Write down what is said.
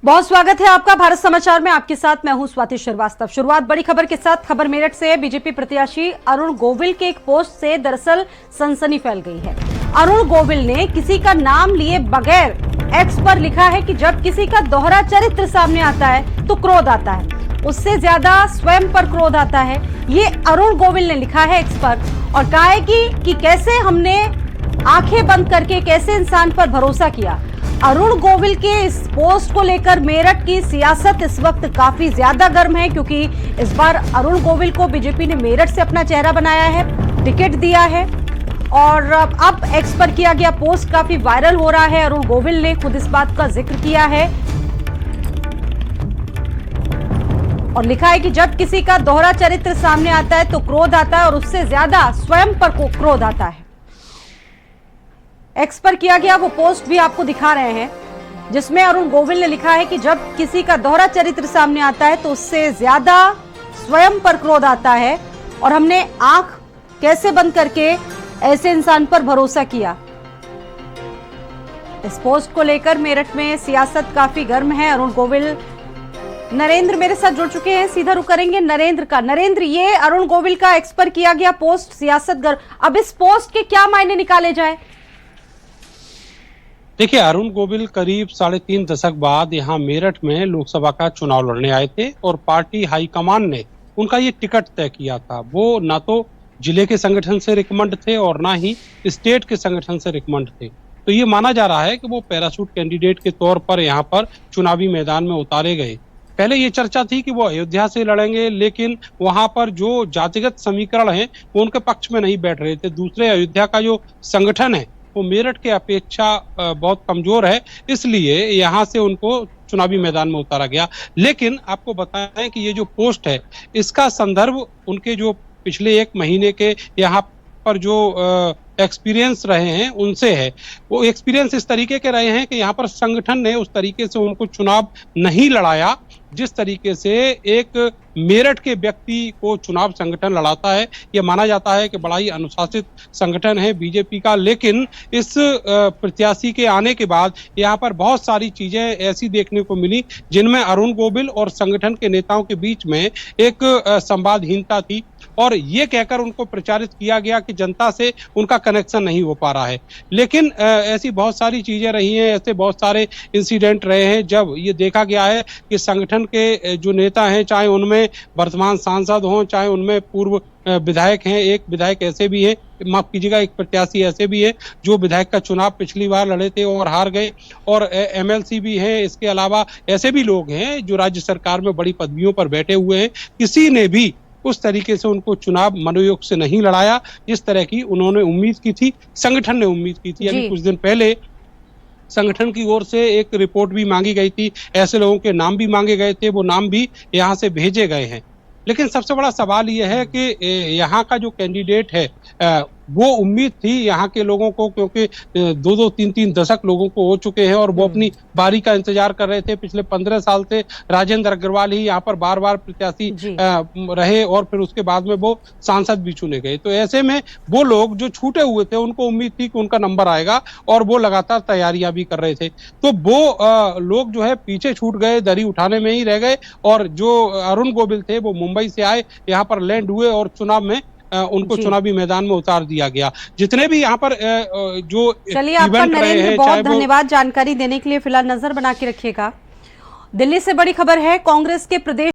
बहुत स्वागत है आपका भारत समाचार में। आपके साथ मैं हूं स्वाति श्रीवास्तव। शुरुआत बड़ी खबर के साथ। खबर मेरठ से। बीजेपी प्रत्याशी अरुण गोविल के एक पोस्ट से दरअसल सनसनी फैल गई है। अरुण गोविल ने किसी का नाम लिए बगैर एक्स पर लिखा है कि जब किसी का दोहरा चरित्र सामने आता है तो क्रोध आता है, उससे ज्यादा स्वयं पर क्रोध आता है। ये अरुण गोविल ने लिखा है एक्स पर और कहा है कि कैसे हमने आंखें बंद करके कैसे इंसान पर भरोसा किया। अरुण गोविल के इस पोस्ट को लेकर मेरठ की सियासत इस वक्त काफी ज्यादा गर्म है, क्योंकि इस बार अरुण गोविल को बीजेपी ने मेरठ से अपना चेहरा बनाया है, टिकट दिया है और अब एक्स पर किया गया पोस्ट काफी वायरल हो रहा है। अरुण गोविल ने खुद इस बात का जिक्र किया है और लिखा है कि जब किसी का दोहरा चरित्र सामने आता है तो क्रोध आता है और उससे ज्यादा स्वयं पर क्रोध आता है। एक्स पर किया गया वो पोस्ट भी आपको दिखा रहे हैं, जिसमें अरुण गोविल ने लिखा है कि जब किसी का दोहरा चरित्र सामने आता है तो उससे ज्यादा स्वयं पर क्रोध आता है और हमने आंख कैसे बंद करके ऐसे इंसान पर भरोसा किया। इस पोस्ट को लेकर मेरठ में सियासत काफी गर्म है। अरुण गोविल, नरेंद्र मेरे साथ जुड़ चुके हैं, सीधा रुख करेंगे नरेंद्र का। नरेंद्र, ये अरुण गोविल का एक्स पर किया गया पोस्ट सियासत गर्म, अब इस पोस्ट के क्या मायने निकाले जाए? देखिए, अरुण गोविल करीब 3.5 दशक बाद यहाँ मेरठ में लोकसभा का चुनाव लड़ने आए थे और पार्टी हाईकमान ने उनका ये टिकट तय किया था। वो ना तो जिले के संगठन से रिकमेंड थे और ना ही स्टेट के संगठन से रिकमेंड थे। तो ये माना जा रहा है कि वो पैराशूट कैंडिडेट के तौर पर यहाँ पर चुनावी मैदान में उतारे गए। पहले ये चर्चा थी कि वो अयोध्या से लड़ेंगे, लेकिन वहां पर जो जातिगत समीकरण है वो उनके पक्ष में नहीं बैठ रहे थे। दूसरे, अयोध्या का जो संगठन है वो मेरठ के अपेक्षा बहुत कमजोर है, इसलिए यहाँ से उनको चुनावी मैदान में उतारा गया। लेकिन आपको बताएं कि ये जो पोस्ट है इसका संदर्भ उनके जो पिछले 1 महीने के यहाँ पर जो एक्सपीरियंस रहे हैं उनसे है। वो एक्सपीरियंस इस तरीके के रहे हैं कि यहाँ पर संगठन ने उस तरीके से उनको चुनाव नहीं लड़ाया जिस तरीके से एक मेरठ के व्यक्ति को चुनाव संगठन लड़ाता है। ये माना जाता है कि बड़ा ही अनुशासित संगठन है बीजेपी का, लेकिन इस प्रत्याशी के आने के बाद यहाँ पर बहुत सारी चीजें ऐसी देखने को मिली जिनमें अरुण गोविल और संगठन के नेताओं के बीच में एक संवादहीनता थी और ये कहकर उनको प्रचारित किया गया कि जनता से उनका कनेक्शन नहीं हो पा रहा है। लेकिन ऐसी बहुत सारी चीजें रही हैं, ऐसे बहुत सारे इंसिडेंट रहे हैं जब ये देखा गया है कि संगठन के जो नेता हैं, चाहे उनमें वर्तमान सांसद हों, चाहे उनमें पूर्व विधायक हैं, एक विधायक ऐसे भी हैं, माफ कीजिएगा, एक प्रत्याशी ऐसे भी है जो विधायक का चुनाव पिछली बार लड़े थे और हार गए, और एमएलसी भी है। इसके अलावा ऐसे भी लोग हैं जो राज्य सरकार में बड़ी पदवियों पर बैठे हुए हैं। किसी ने भी उस तरीके से उनको चुनाव मनोयोग से नहीं लड़ाया जिस तरह की उन्होंने उम्मीद की थी, संगठन ने उम्मीद की थी। अभी कुछ दिन पहले संगठन की ओर से एक रिपोर्ट भी मांगी गई थी, ऐसे लोगों के नाम भी मांगे गए थे, वो नाम भी यहाँ से भेजे गए हैं। लेकिन सबसे बड़ा सवाल यह है कि यहाँ का जो कैंडिडेट है वो उम्मीद थी यहाँ के लोगों को, क्योंकि 2-2, 3-3 दशक लोगों को हो चुके हैं और वो अपनी बारी का इंतजार कर रहे थे। पिछले 15 साल से राजेंद्र अग्रवाल ही यहाँ पर बार-बार प्रत्याशी रहे और फिर उसके बाद में वो सांसद भी चुने गए। तो ऐसे में वो लोग जो छूटे हुए थे उनको उम्मीद थी कि उनका नंबर आएगा और वो लगातार तैयारियां भी कर रहे थे। तो वो लोग जो है पीछे छूट गए, दरी उठाने में ही रह गए और जो अरुण गोविल थे वो मुंबई से आए, यहाँ पर लैंड हुए और चुनाव में उनको चुनावी मैदान में उतार दिया गया। जितने भी यहाँ पर जो चलिए, आपका नरेंद्र बहुत धन्यवाद जानकारी देने के लिए। फिलहाल नजर बना के रखिएगा। दिल्ली से बड़ी खबर है। कांग्रेस के प्रदेश